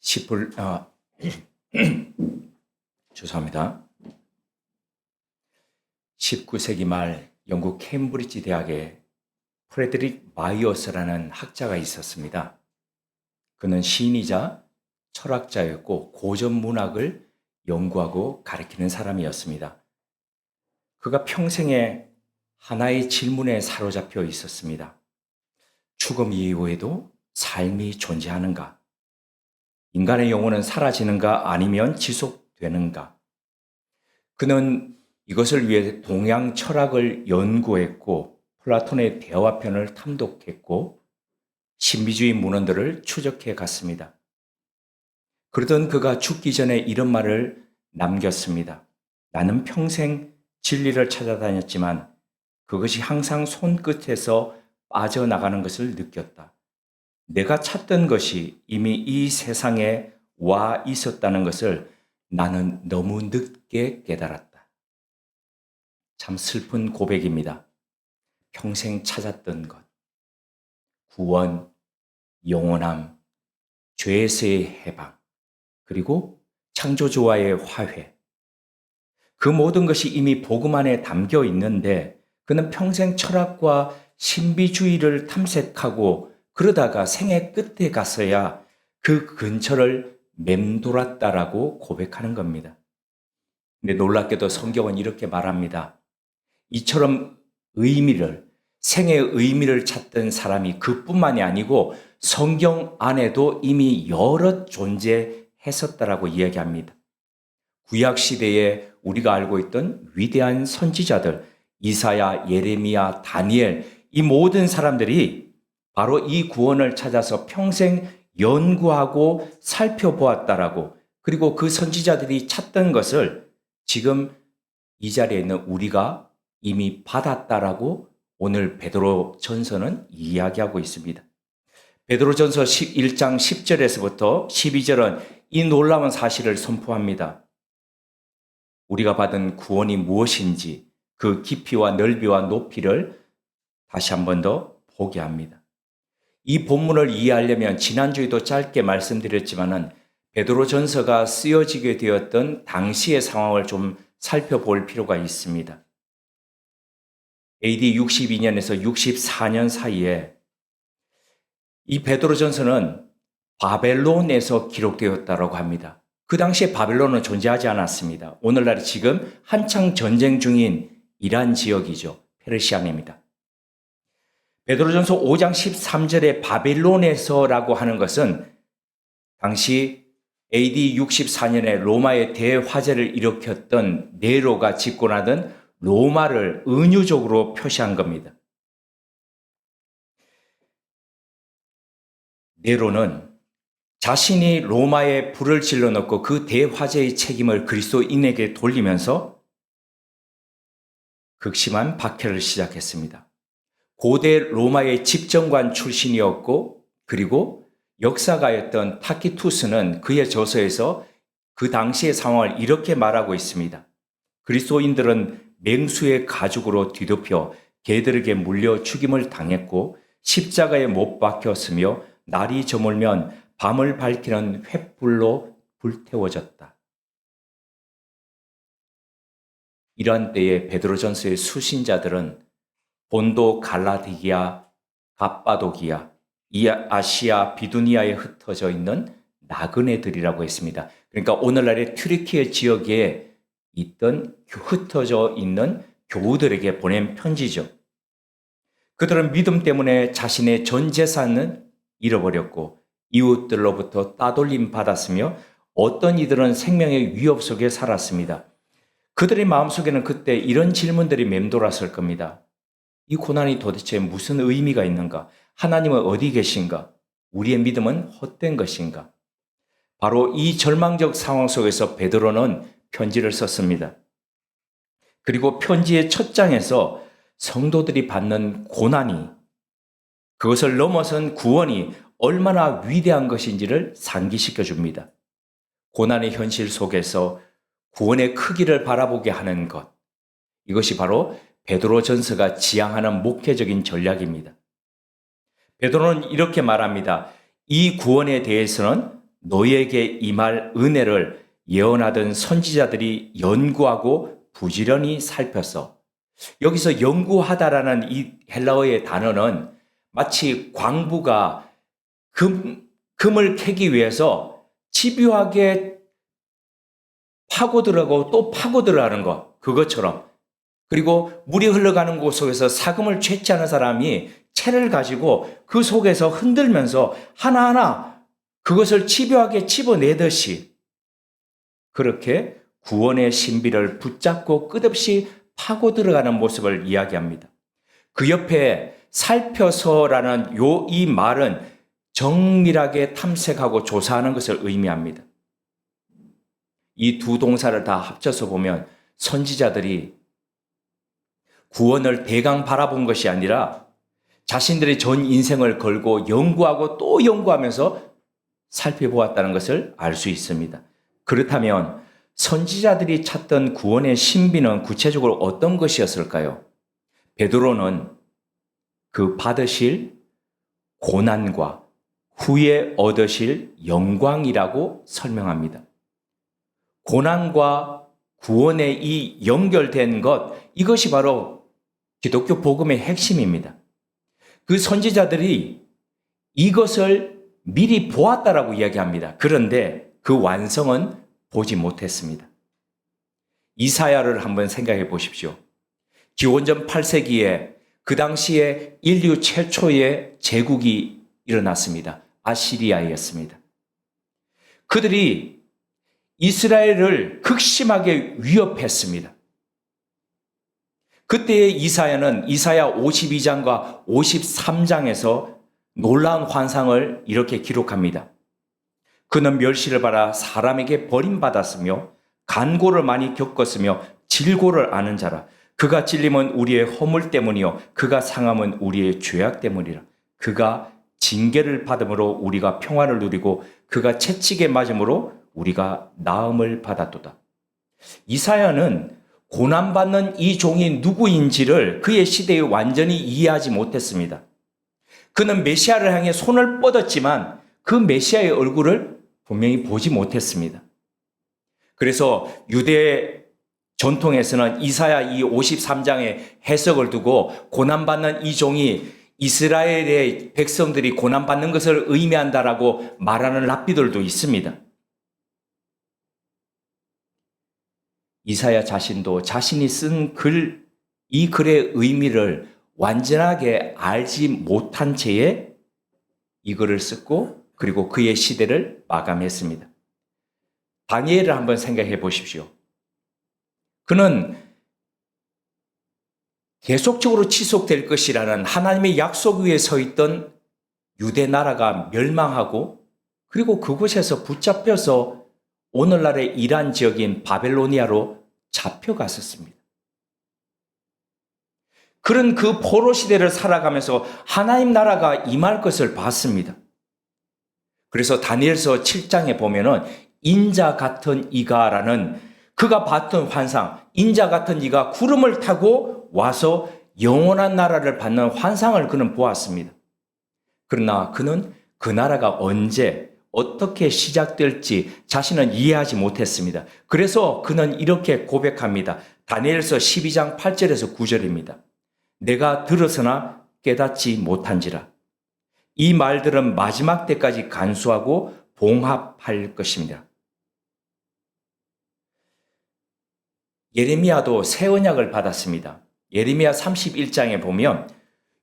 10불, 죄송합니다. 19세기 말 영국 케임브리지 대학에 프레드릭 마이어스라는 학자가 있었습니다. 그는 시인이자 철학자였고 고전 문학을 연구하고 가르치는 사람이었습니다. 그가 평생에 하나의 질문에 사로잡혀 있었습니다. 죽음 이후에도 삶이 존재하는가? 인간의 영혼은 사라지는가 아니면 지속되는가? 그는 이것을 위해 동양 철학을 연구했고 플라톤의 대화편을 탐독했고 신비주의 문헌들을 추적해 갔습니다. 그러던 그가 죽기 전에 이런 말을 남겼습니다. 나는 평생 진리를 찾아다녔지만 그것이 항상 손끝에서 빠져나가는 것을 느꼈다. 내가 찾던 것이 이미 이 세상에 와 있었다는 것을 나는 너무 늦게 깨달았다. 참 슬픈 고백입니다. 평생 찾았던 것, 구원, 영원함, 죄에서의 해방, 그리고 창조주와의 화해. 그 모든 것이 이미 복음 안에 담겨 있는데 그는 평생 철학과 신비주의를 탐색하고 그러다가 생애 끝에 가서야 그 근처를 맴돌았다라고 고백하는 겁니다. 근데 놀랍게도 성경은 이렇게 말합니다. 이처럼 생애의 의미를 찾던 사람이 그뿐만이 아니고 성경 안에도 이미 여러 존재했었다라고 이야기합니다. 구약 시대에 우리가 알고 있던 위대한 선지자들, 이사야, 예레미야, 다니엘, 이 모든 사람들이 바로 이 구원을 찾아서 평생 연구하고 살펴보았다라고, 그리고 그 선지자들이 찾던 것을 지금 이 자리에 있는 우리가 이미 받았다라고 오늘 베드로 전서는 이야기하고 있습니다. 베드로 전서 1장 10절에서부터 12절은 이 놀라운 사실을 선포합니다. 우리가 받은 구원이 무엇인지 그 깊이와 넓이와 높이를 다시 한 번 더 보게 합니다. 이 본문을 이해하려면 지난주에도 짧게 말씀드렸지만은 베드로 전서가 쓰여지게 되었던 당시의 상황을 좀 살펴볼 필요가 있습니다. AD 62년에서 64년 사이에 이 베드로 전서는 바벨론에서 기록되었다고 합니다. 그 당시에 바벨론은 존재하지 않았습니다. 오늘날 지금 한창 전쟁 중인 이란 지역이죠. 페르시아입니다. 베드로전서 5장 13절에 바벨론에서라고 하는 것은 당시 AD 64년에 로마의 대화재를 일으켰던 네로가 집권하던 로마를 은유적으로 표시한 겁니다. 네로는 자신이 로마에 불을 질러넣고 그 대화재의 책임을 그리스도인에게 돌리면서 극심한 박해를 시작했습니다. 고대 로마의 집정관 출신이었고 그리고 역사가였던 타키투스는 그의 저서에서 그 당시의 상황을 이렇게 말하고 있습니다. 그리스도인들은 맹수의 가죽으로 뒤덮여 개들에게 물려 죽임을 당했고 십자가에 못 박혔으며 날이 저물면 밤을 밝히는 횃불로 불태워졌다. 이러한 때에 베드로전서의 수신자들은 본도 갈라디아, 갑바도기아, 아시아, 비두니아에 흩어져 있는 나그네들이라고 했습니다. 그러니까 오늘날의 튀르키예 지역에 있던 흩어져 있는 교우들에게 보낸 편지죠. 그들은 믿음 때문에 자신의 전 재산은 잃어버렸고 이웃들로부터 따돌림 받았으며 어떤 이들은 생명의 위협 속에 살았습니다. 그들의 마음속에는 그때 이런 질문들이 맴돌았을 겁니다. 이 고난이 도대체 무슨 의미가 있는가? 하나님은 어디 계신가? 우리의 믿음은 헛된 것인가? 바로 이 절망적 상황 속에서 베드로는 편지를 썼습니다. 그리고 편지의 첫 장에서 성도들이 받는 고난이, 그것을 넘어선 구원이 얼마나 위대한 것인지를 상기시켜 줍니다. 고난의 현실 속에서 구원의 크기를 바라보게 하는 것, 이것이 바로 베드로 전서가 지향하는 목회적인 전략입니다. 베드로는 이렇게 말합니다. 이 구원에 대해서는 너희에게 임할 은혜를 예언하던 선지자들이 연구하고 부지런히 살폈어. 여기서 연구하다라는 이 헬라어의 단어는 마치 광부가 금을 캐기 위해서 집요하게 파고들어가고 또 파고들어가는 것, 그것처럼. 그리고 물이 흘러가는 곳 속에서 사금을 채취하는 사람이 채를 가지고 그 속에서 흔들면서 하나하나 그것을 집요하게 집어내듯이 그렇게 구원의 신비를 붙잡고 끝없이 파고 들어가는 모습을 이야기합니다. 그 옆에 살펴서라는 이 말은 정밀하게 탐색하고 조사하는 것을 의미합니다. 이 두 동사를 다 합쳐서 보면 선지자들이 구원을 대강 바라본 것이 아니라 자신들의 전 인생을 걸고 연구하고 또 연구하면서 살펴보았다는 것을 알 수 있습니다. 그렇다면 선지자들이 찾던 구원의 신비는 구체적으로 어떤 것이었을까요? 베드로는 그 받으실 고난과 후에 얻으실 영광이라고 설명합니다. 고난과 구원의 이 연결된 것, 이것이 바로 기독교 복음의 핵심입니다. 그 선지자들이 이것을 미리 보았다라고 이야기합니다. 그런데 그 완성은 보지 못했습니다. 이사야를 한번 생각해 보십시오. 기원전 8세기에 그 당시에 인류 최초의 제국이 일어났습니다. 아시리아였습니다. 그들이 이스라엘을 극심하게 위협했습니다. 그때의 이사야는 이사야 52장과 53장에서 놀라운 환상을 이렇게 기록합니다. 그는 멸시를 받아 사람에게 버림받았으며 간고를 많이 겪었으며 질고를 아는 자라. 그가 찔림은 우리의 허물 때문이요 그가 상함은 우리의 죄악 때문이라. 그가 징계를 받음으로 우리가 평화를 누리고 그가 채찍에 맞음으로 우리가 나음을 받았도다. 이사야는 고난받는 이 종이 누구인지를 그의 시대에 완전히 이해하지 못했습니다. 그는 메시아를 향해 손을 뻗었지만 그 메시아의 얼굴을 분명히 보지 못했습니다. 그래서 유대 전통에서는 이사야 이 53장의 해석을 두고 고난받는 이 종이 이스라엘의 백성들이 고난받는 것을 의미한다라고 말하는 랍비들도 있습니다. 이사야 자신도 자신이 쓴 이 글의 의미를 완전하게 알지 못한 채에 이 글을 썼고 그리고 그의 시대를 마감했습니다. 다니엘을 한번 생각해 보십시오. 그는 계속적으로 지속될 것이라는 하나님의 약속 위에 서 있던 유대 나라가 멸망하고 그리고 그곳에서 붙잡혀서 오늘날의 이란 지역인 바벨로니아로 잡혀갔었습니다. 그런 그 포로 시대를 살아가면서 하나님 나라가 임할 것을 봤습니다. 그래서 다니엘서 7장에 보면은 인자 같은 이가라는 그가 봤던 환상, 인자 같은 이가 구름을 타고 와서 영원한 나라를 받는 환상을 그는 보았습니다. 그러나 그는 그 나라가 언제 어떻게 시작될지 자신은 이해하지 못했습니다. 그래서 그는 이렇게 고백합니다. 다니엘서 12장 8절에서 9절입니다. 내가 들었으나 깨닫지 못한지라. 이 말들은 마지막 때까지 간수하고 봉합할 것입니다. 예레미야도 새 언약을 받았습니다. 예레미야 31장에 보면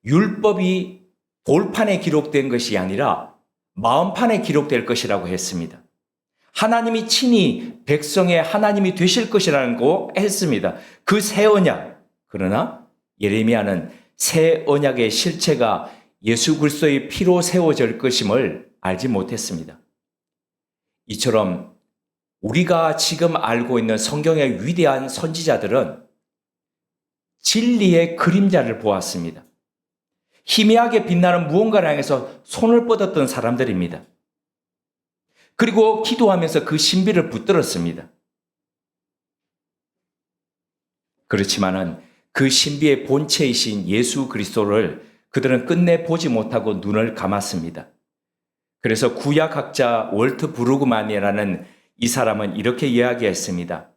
율법이 돌판에 기록된 것이 아니라 마음판에 기록될 것이라고 했습니다. 하나님이 친히 백성의 하나님이 되실 것이라는 거 했습니다. 그 새 언약. 그러나 예레미야는 새 언약의 실체가 예수 그리스도의 피로 세워질 것임을 알지 못했습니다. 이처럼 우리가 지금 알고 있는 성경의 위대한 선지자들은 진리의 그림자를 보았습니다. 희미하게 빛나는 무언가를 향해서 손을 뻗었던 사람들입니다. 그리고 기도하면서 그 신비를 붙들었습니다. 그렇지만은 그 신비의 본체이신 예수 그리스도를 그들은 끝내 보지 못하고 눈을 감았습니다. 그래서 구약학자 월트 브루그만이라는 이 사람은 이렇게 이야기했습니다.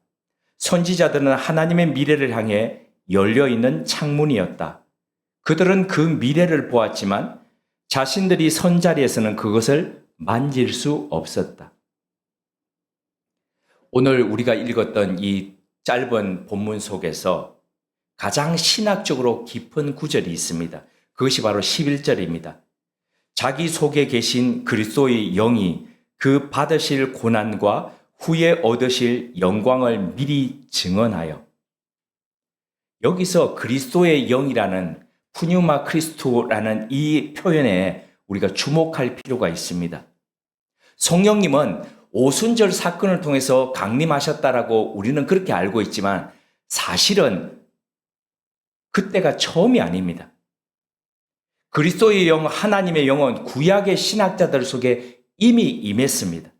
선지자들은 하나님의 미래를 향해 열려있는 창문이었다. 그들은 그 미래를 보았지만 자신들이 선 자리에서는 그것을 만질 수 없었다. 오늘 우리가 읽었던 이 짧은 본문 속에서 가장 신학적으로 깊은 구절이 있습니다. 그것이 바로 11절입니다. 자기 속에 계신 그리스도의 영이 그 받으실 고난과 후에 얻으실 영광을 미리 증언하여. 여기서 그리스도의 영이라는 푸뉴마 크리스토라는 이 표현에 우리가 주목할 필요가 있습니다. 성령님은 오순절 사건을 통해서 강림하셨다라고 우리는 그렇게 알고 있지만 사실은 그때가 처음이 아닙니다. 그리스도의 영, 하나님의 영은 구약의 신학자들 속에 이미 임했습니다.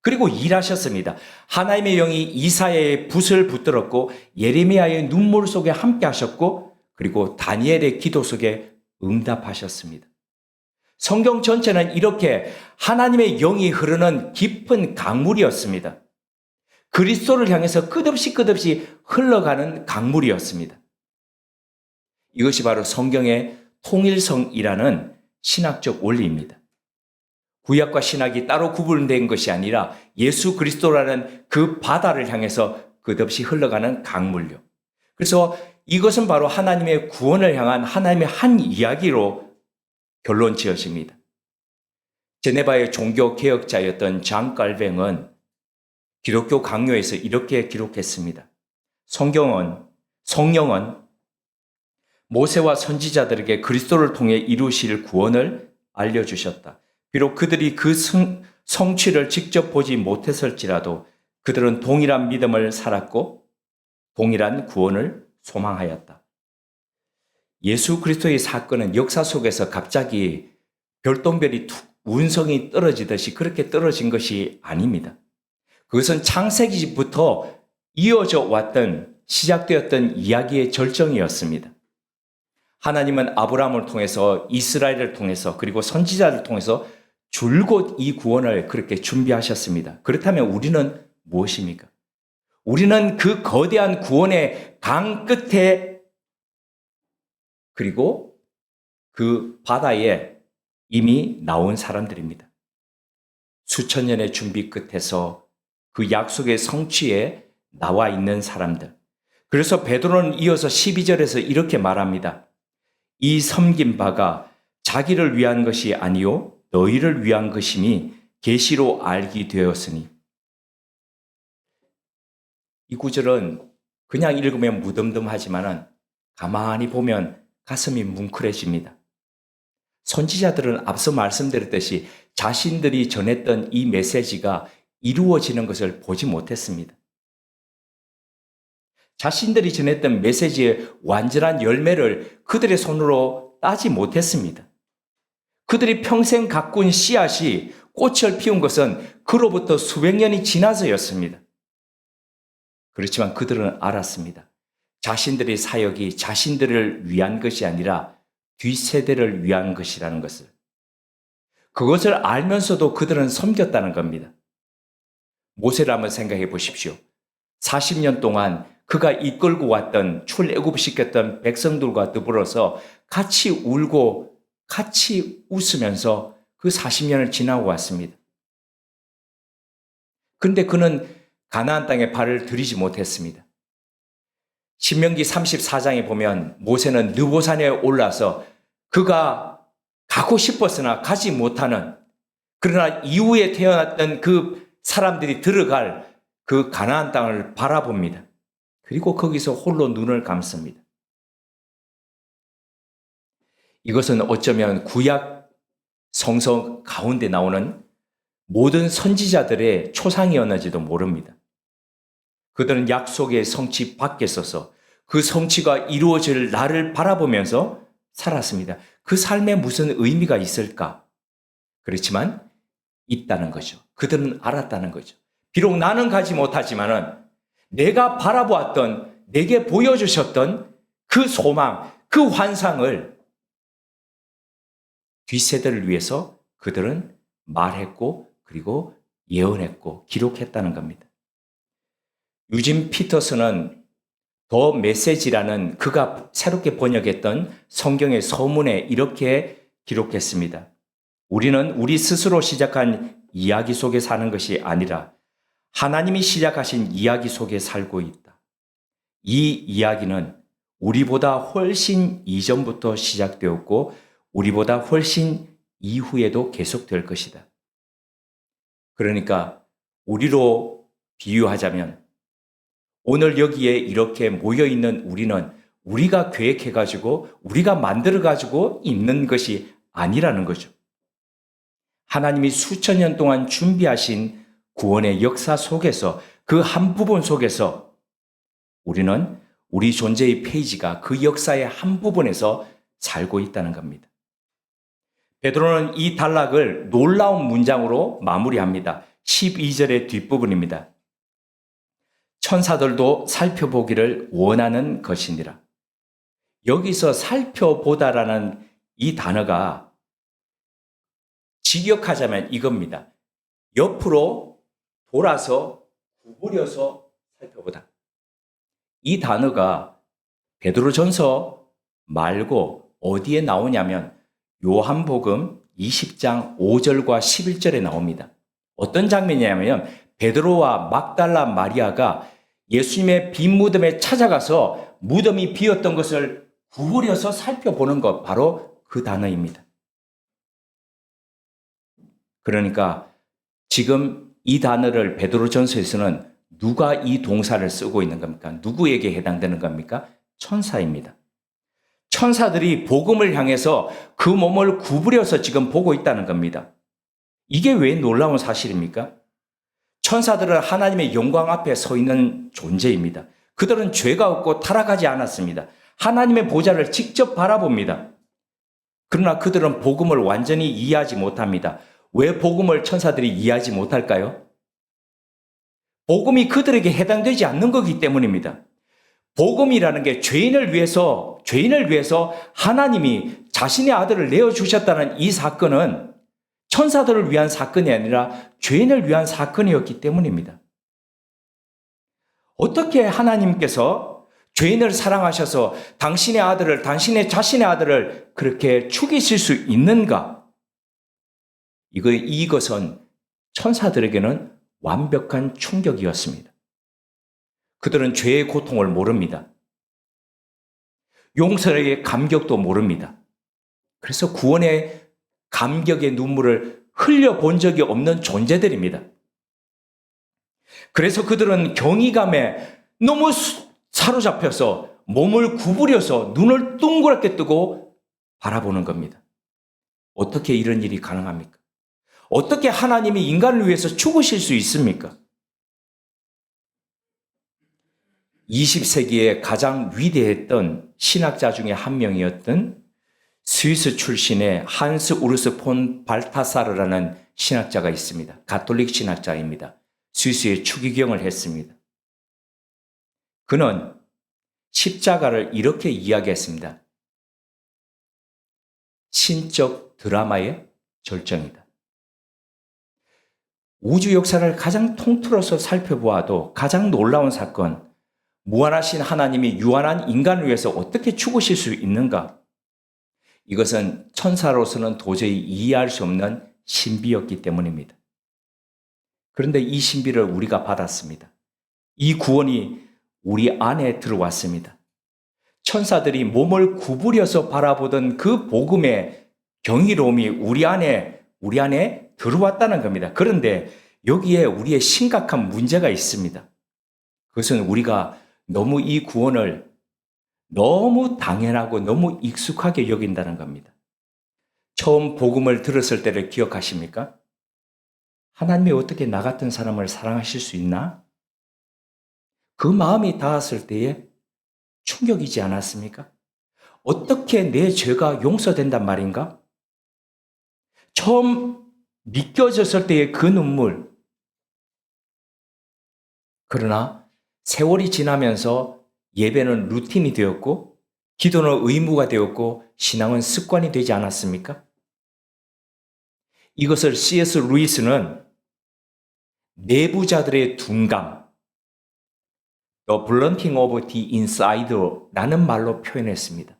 그리고 일하셨습니다. 하나님의 영이 이사야의 붓을 붙들었고 예레미야의 눈물 속에 함께 하셨고 그리고 다니엘의 기도 속에 응답하셨습니다. 성경 전체는 이렇게 하나님의 영이 흐르는 깊은 강물이었습니다. 그리스도를 향해서 끝없이 흘러가는 강물이었습니다. 이것이 바로 성경의 통일성이라는 신학적 원리입니다. 구약과 신학이 따로 구분된 것이 아니라 예수 그리스도라는 그 바다를 향해서 끝없이 흘러가는 강물요. 그래서 이것은 바로 하나님의 구원을 향한 하나님의 한 이야기로 결론 지어집니다. 제네바의 종교 개혁자였던 장 깔뱅은 기독교 강요에서 이렇게 기록했습니다. 성령은 모세와 선지자들에게 그리스도를 통해 이루실 구원을 알려주셨다. 비록 그들이 그 성취를 직접 보지 못했을지라도 그들은 동일한 믿음을 살았고 동일한 구원을 소망하였다. 예수 그리스도의 사건은 역사 속에서 갑자기 별똥별이 운성이 떨어지듯이 그렇게 떨어진 것이 아닙니다. 그것은 창세기부터 이어져 왔던 시작되었던 이야기의 절정이었습니다. 하나님은 아브라함을 통해서 이스라엘을 통해서 그리고 선지자를 통해서 줄곧 이 구원을 그렇게 준비하셨습니다. 그렇다면 우리는 무엇입니까? 우리는 그 거대한 구원의 강 끝에 그리고 그 바다에 이미 나온 사람들입니다. 수천 년의 준비 끝에서 그 약속의 성취에 나와 있는 사람들. 그래서 베드로는 이어서 12절에서 이렇게 말합니다. 이 섬긴 바가 자기를 위한 것이 아니요 너희를 위한 것임이 계시로 알게 되었으니. 이 구절은 그냥 읽으면 무덤덤하지만은 가만히 보면 가슴이 뭉클해집니다. 선지자들은 앞서 말씀드렸듯이 자신들이 전했던 이 메시지가 이루어지는 것을 보지 못했습니다. 자신들이 전했던 메시지의 완전한 열매를 그들의 손으로 따지 못했습니다. 그들이 평생 가꾼 씨앗이 꽃을 피운 것은 그로부터 수백 년이 지나서였습니다. 그렇지만 그들은 알았습니다. 자신들의 사역이 자신들을 위한 것이 아니라 뒷세대를 위한 것이라는 것을. 그것을 알면서도 그들은 섬겼다는 겁니다. 모세를 한번 생각해 보십시오. 40년 동안 그가 이끌고 왔던 출애굽시켰던 백성들과 더불어서 같이 울고 같이 웃으면서 그 40년을 지나고 왔습니다. 그런데 그는 가나안 땅에 발을 들이지 못했습니다. 신명기 34장에 보면 모세는 느보산에 올라서 그가 가고 싶었으나 가지 못하는, 그러나 이후에 태어났던 그 사람들이 들어갈 그 가나안 땅을 바라봅니다. 그리고 거기서 홀로 눈을 감습니다. 이것은 어쩌면 구약 성서 가운데 나오는 모든 선지자들의 초상이었는지도 모릅니다. 그들은 약속의 성취 밖에 서서 그 성취가 이루어질 날을 바라보면서 살았습니다. 그 삶에 무슨 의미가 있을까? 그렇지만 있다는 거죠. 그들은 알았다는 거죠. 비록 나는 가지 못하지만은 내가 바라보았던, 내게 보여주셨던 그 소망, 그 환상을 뒷세대를 위해서 그들은 말했고 그리고 예언했고 기록했다는 겁니다. 유진 피터슨은 더 메시지라는 그가 새롭게 번역했던 성경의 서문에 이렇게 기록했습니다. 우리는 우리 스스로 시작한 이야기 속에 사는 것이 아니라 하나님이 시작하신 이야기 속에 살고 있다. 이 이야기는 우리보다 훨씬 이전부터 시작되었고 우리보다 훨씬 이후에도 계속될 것이다. 그러니까 우리로 비유하자면 오늘 여기에 이렇게 모여있는 우리는 우리가 계획해가지고 우리가 만들어가지고 있는 것이 아니라는 거죠. 하나님이 수천 년 동안 준비하신 구원의 역사 속에서 그 한 부분 속에서 우리는 우리 존재의 페이지가 그 역사의 한 부분에서 살고 있다는 겁니다. 베드로는 이 단락을 놀라운 문장으로 마무리합니다. 12절의 뒷부분입니다. 천사들도 살펴보기를 원하는 것이니라. 여기서 살펴보다라는 이 단어가 직역하자면 이겁니다. 옆으로 돌아서 구부려서 살펴보다. 이 단어가 베드로전서 말고 어디에 나오냐면 요한복음 20장 5절과 11절에 나옵니다. 어떤 장면이냐면 베드로와 막달라 마리아가 예수님의 빈 무덤에 찾아가서 무덤이 비었던 것을 구부려서 살펴보는 것, 바로 그 단어입니다. 그러니까 지금 이 단어를 베드로전서에서는 누가 이 동사를 쓰고 있는 겁니까? 누구에게 해당되는 겁니까? 천사입니다. 천사들이 복음을 향해서 그 몸을 구부려서 지금 보고 있다는 겁니다. 이게 왜 놀라운 사실입니까? 천사들은 하나님의 영광 앞에 서 있는 존재입니다. 그들은 죄가 없고 타락하지 않았습니다. 하나님의 보좌를 직접 바라봅니다. 그러나 그들은 복음을 완전히 이해하지 못합니다. 왜 복음을 천사들이 이해하지 못할까요? 복음이 그들에게 해당되지 않는 거기 때문입니다. 복음이라는 게 죄인을 위해서 하나님이 자신의 아들을 내어주셨다는 이 사건은 천사들을 위한 사건이 아니라 죄인을 위한 사건이었기 때문입니다. 어떻게 하나님께서 죄인을 사랑하셔서 당신의 자신의 아들을 그렇게 죽이실 수 있는가? 이것은 천사들에게는 완벽한 충격이었습니다. 그들은 죄의 고통을 모릅니다. 용서의 감격도 모릅니다. 그래서 구원의 감격의 눈물을 흘려본 적이 없는 존재들입니다. 그래서 그들은 경이감에 너무 사로잡혀서 몸을 구부려서 눈을 동그랗게 뜨고 바라보는 겁니다. 어떻게 이런 일이 가능합니까? 어떻게 하나님이 인간을 위해서 죽으실 수 있습니까? 20세기에 가장 위대했던 신학자 중에 한 명이었던 스위스 출신의 한스 우르스 폰 발타사르라는 신학자가 있습니다. 가톨릭 신학자입니다. 스위스에 추기경을 했습니다. 그는 십자가를 이렇게 이야기했습니다. 신적 드라마의 절정이다. 우주 역사를 가장 통틀어서 살펴보아도 가장 놀라운 사건, 무한하신 하나님이 유한한 인간을 위해서 어떻게 죽으실 수 있는가? 이것은 천사로서는 도저히 이해할 수 없는 신비였기 때문입니다. 그런데 이 신비를 우리가 받았습니다. 이 구원이 우리 안에 들어왔습니다. 천사들이 몸을 구부려서 바라보던 그 복음의 경이로움이 우리 안에 들어왔다는 겁니다. 그런데 여기에 우리의 심각한 문제가 있습니다. 그것은 우리가 너무 이 구원을 너무 당연하고 너무 익숙하게 여긴다는 겁니다. 처음 복음을 들었을 때를 기억하십니까? 하나님이 어떻게 나 같은 사람을 사랑하실 수 있나? 그 마음이 닿았을 때에 충격이지 않았습니까? 어떻게 내 죄가 용서된단 말인가? 처음 믿겨졌을 때의 그 눈물. 그러나 세월이 지나면서 예배는 루틴이 되었고 기도는 의무가 되었고 신앙은 습관이 되지 않았습니까? 이것을 C.S. 루이스는 내부자들의 둔감, The blunting of the inside라는 말로 표현했습니다.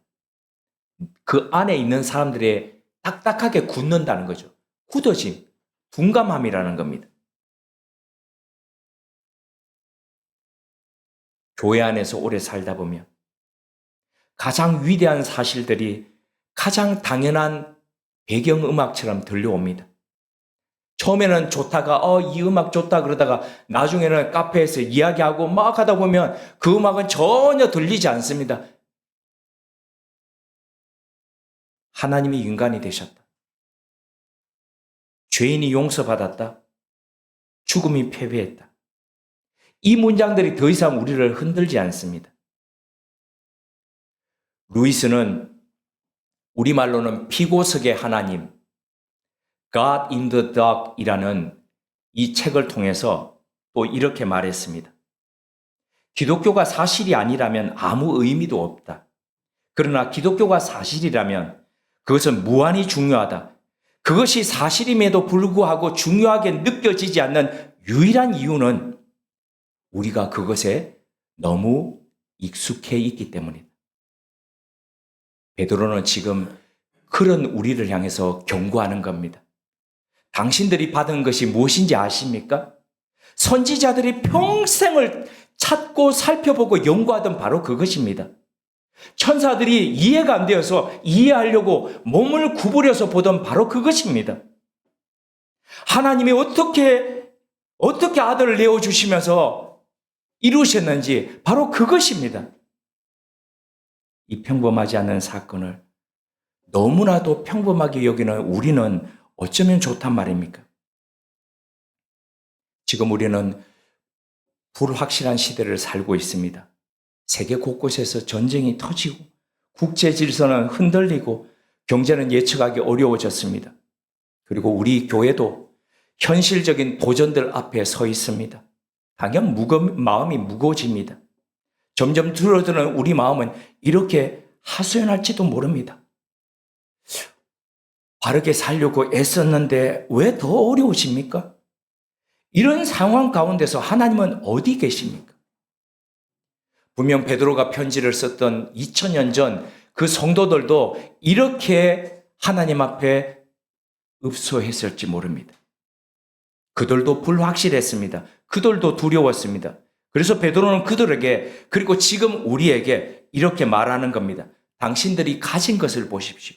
그 안에 있는 사람들의 딱딱하게 굳는다는 거죠. 굳어짐, 둔감함이라는 겁니다. 교회 안에서 오래 살다 보면 가장 위대한 사실들이 가장 당연한 배경음악처럼 들려옵니다. 처음에는 좋다가 이 음악 좋다 그러다가 나중에는 카페에서 이야기하고 막 하다 보면 그 음악은 전혀 들리지 않습니다. 하나님이 인간이 되셨다. 죄인이 용서받았다. 죽음이 패배했다. 이 문장들이 더 이상 우리를 흔들지 않습니다. 루이스는 우리말로는 피고석의 하나님, God in the Dark이라는 이 책을 통해서 또 이렇게 말했습니다. 기독교가 사실이 아니라면 아무 의미도 없다. 그러나 기독교가 사실이라면 그것은 무한히 중요하다. 그것이 사실임에도 불구하고 중요하게 느껴지지 않는 유일한 이유는 우리가 그것에 너무 익숙해 있기 때문이다. 베드로는 지금 그런 우리를 향해서 경고하는 겁니다. 당신들이 받은 것이 무엇인지 아십니까? 선지자들이 평생을 찾고 살펴보고 연구하던 바로 그것입니다. 천사들이 이해가 안 되어서 이해하려고 몸을 구부려서 보던 바로 그것입니다. 하나님이 어떻게 아들을 내어주시면서 이루셨는지 바로 그것입니다. 이 평범하지 않은 사건을 너무나도 평범하게 여기는 우리는 어쩌면 좋단 말입니까? 지금 우리는 불확실한 시대를 살고 있습니다. 세계 곳곳에서 전쟁이 터지고 국제 질서는 흔들리고 경제는 예측하기 어려워졌습니다. 그리고 우리 교회도 현실적인 도전들 앞에 서 있습니다. 당연 마음이 무거워집니다. 점점 줄어드는 우리 마음은 이렇게 하소연할지도 모릅니다. 바르게 살려고 애썼는데 왜 더 어려우십니까? 이런 상황 가운데서 하나님은 어디 계십니까? 분명 베드로가 편지를 썼던 2000년 전 그 성도들도 이렇게 하나님 앞에 읍소했을지 모릅니다. 그들도 불확실했습니다. 그들도 두려웠습니다. 그래서 베드로는 그들에게 그리고 지금 우리에게 이렇게 말하는 겁니다. 당신들이 가진 것을 보십시오.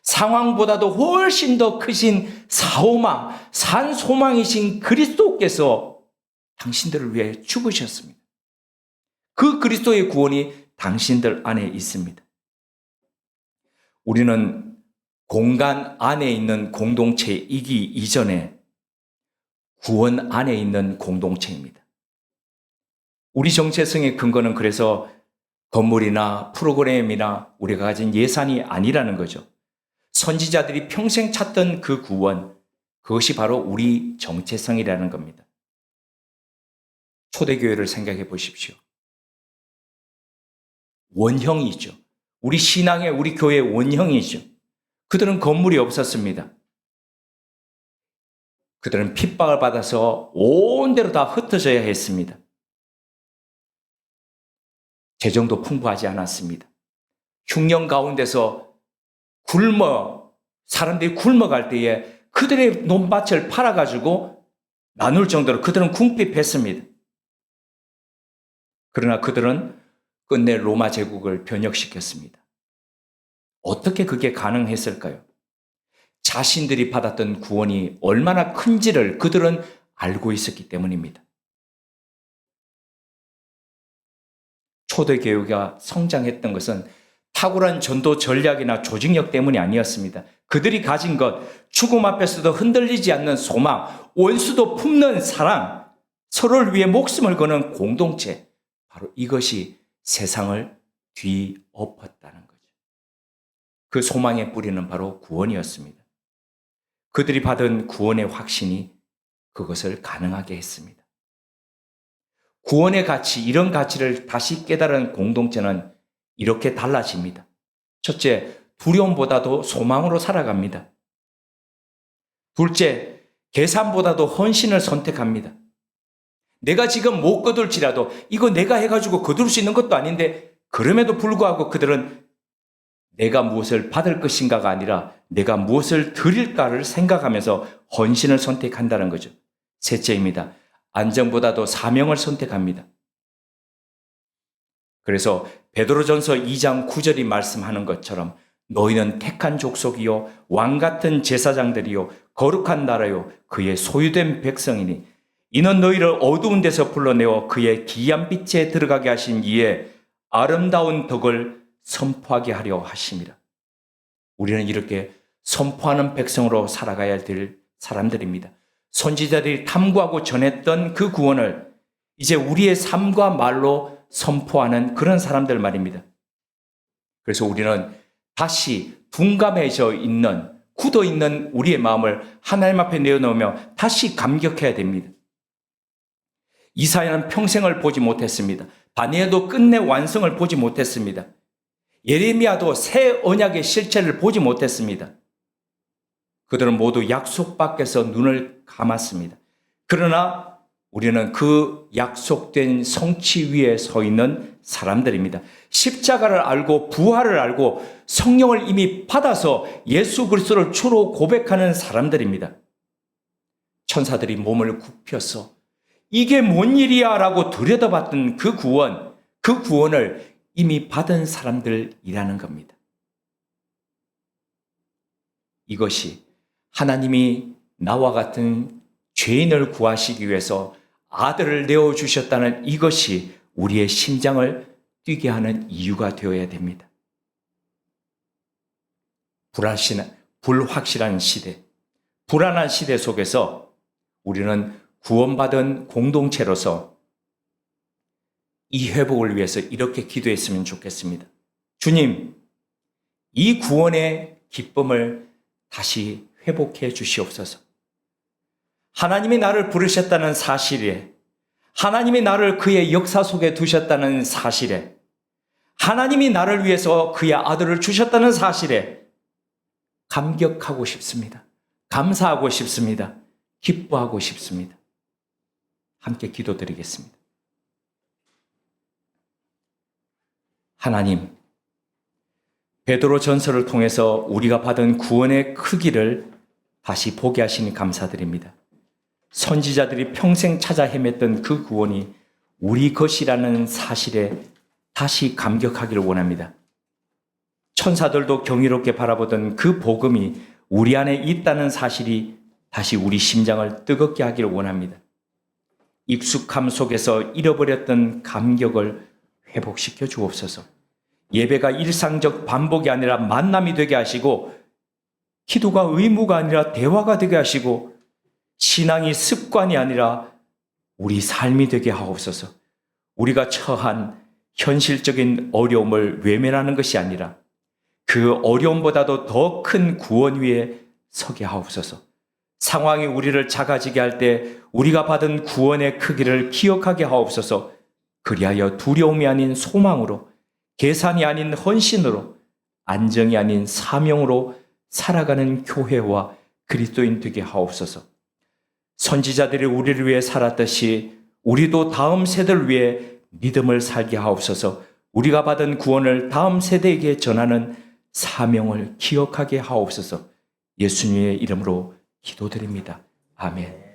상황보다도 훨씬 더 크신 산소망이신 그리스도께서 당신들을 위해 죽으셨습니다. 그 그리스도의 구원이 당신들 안에 있습니다. 우리는 공간 안에 있는 공동체이기 이전에 구원 안에 있는 공동체입니다. 우리 정체성의 근거는 그래서 건물이나 프로그램이나 우리가 가진 예산이 아니라는 거죠. 선지자들이 평생 찾던 그 구원, 그것이 바로 우리 정체성이라는 겁니다. 초대교회를 생각해 보십시오. 원형이죠. 우리 신앙의 우리 교회의 원형이죠. 그들은 건물이 없었습니다. 그들은 핍박을 받아서 온 데로 다 흩어져야 했습니다. 재정도 풍부하지 않았습니다. 흉년 가운데서 사람들이 굶어갈 때에 그들의 논밭을 팔아가지고 나눌 정도로 그들은 궁핍했습니다. 그러나 그들은 끝내 로마 제국을 변혁시켰습니다. 어떻게 그게 가능했을까요? 자신들이 받았던 구원이 얼마나 큰지를 그들은 알고 있었기 때문입니다. 초대교회가 성장했던 것은 탁월한 전도 전략이나 조직력 때문이 아니었습니다. 그들이 가진 것, 죽음 앞에서도 흔들리지 않는 소망, 원수도 품는 사랑, 서로를 위해 목숨을 거는 공동체, 바로 이것이 세상을 뒤엎었다는 거죠. 그 소망의 뿌리는 바로 구원이었습니다. 그들이 받은 구원의 확신이 그것을 가능하게 했습니다. 구원의 가치, 이런 가치를 다시 깨달은 공동체는 이렇게 달라집니다. 첫째, 두려움보다도 소망으로 살아갑니다. 둘째, 계산보다도 헌신을 선택합니다. 내가 지금 못 거둘지라도 이거 내가 해가지고 거둘 수 있는 것도 아닌데 그럼에도 불구하고 그들은 내가 무엇을 받을 것인가가 아니라 내가 무엇을 드릴까를 생각하면서 헌신을 선택한다는 거죠. 셋째입니다. 안정보다도 사명을 선택합니다. 그래서 베드로전서 2장 9절이 말씀하는 것처럼 너희는 택한 족속이요 왕같은 제사장들이요 거룩한 나라요 그의 소유된 백성이니 이는 너희를 어두운 데서 불러내어 그의 기이한 빛에 들어가게 하신 이에 아름다운 덕을 선포하게 하려 하심이라. 우리는 이렇게 선포하는 백성으로 살아가야 될 사람들입니다. 선지자들이 탐구하고 전했던 그 구원을 이제 우리의 삶과 말로 선포하는 그런 사람들 말입니다. 그래서 우리는 다시 둔감해져 있는, 굳어 있는 우리의 마음을 하나님 앞에 내어놓으며 다시 감격해야 됩니다. 이사야는 평생을 보지 못했습니다. 다니엘도 끝내 완성을 보지 못했습니다. 예레미야도 새 언약의 실체를 보지 못했습니다. 그들은 모두 약속 밖에서 눈을 감았습니다. 그러나 우리는 그 약속된 성취 위에 서 있는 사람들입니다. 십자가를 알고 부활을 알고 성령을 이미 받아서 예수 그리스도를 주로 고백하는 사람들입니다. 천사들이 몸을 굽혀서 이게 뭔 일이야 라고 들여다봤던 그 구원을 이미 받은 사람들이라는 겁니다. 이것이 하나님이 나와 같은 죄인을 구하시기 위해서 아들을 내어주셨다는 이것이 우리의 심장을 뛰게 하는 이유가 되어야 됩니다. 불확실한 시대, 불안한 시대 속에서 우리는 구원받은 공동체로서 이 회복을 위해서 이렇게 기도했으면 좋겠습니다. 주님, 이 구원의 기쁨을 다시 회복해 주시옵소서. 하나님이 나를 부르셨다는 사실에, 하나님이 나를 그의 역사 속에 두셨다는 사실에, 하나님이 나를 위해서 그의 아들을 주셨다는 사실에 감격하고 싶습니다. 감사하고 싶습니다. 기뻐하고 싶습니다. 함께 기도드리겠습니다. 하나님, 베드로 전서를 통해서 우리가 받은 구원의 크기를 다시 보게 하시니 감사드립니다. 선지자들이 평생 찾아 헤맸던 그 구원이 우리 것이라는 사실에 다시 감격하기를 원합니다. 천사들도 경이롭게 바라보던 그 복음이 우리 안에 있다는 사실이 다시 우리 심장을 뜨겁게 하기를 원합니다. 익숙함 속에서 잃어버렸던 감격을 회복시켜 주옵소서. 예배가 일상적 반복이 아니라 만남이 되게 하시고, 기도가 의무가 아니라 대화가 되게 하시고, 신앙이 습관이 아니라 우리 삶이 되게 하옵소서. 우리가 처한 현실적인 어려움을 외면하는 것이 아니라 그 어려움보다도 더 큰 구원 위에 서게 하옵소서. 상황이 우리를 작아지게 할 때 우리가 받은 구원의 크기를 기억하게 하옵소서. 그리하여 두려움이 아닌 소망으로, 계산이 아닌 헌신으로, 안정이 아닌 사명으로 살아가는 교회와 그리스도인 되게 하옵소서. 선지자들이 우리를 위해 살았듯이 우리도 다음 세대를 위해 믿음을 살게 하옵소서. 우리가 받은 구원을 다음 세대에게 전하는 사명을 기억하게 하옵소서. 예수님의 이름으로 기도드립니다. 아멘.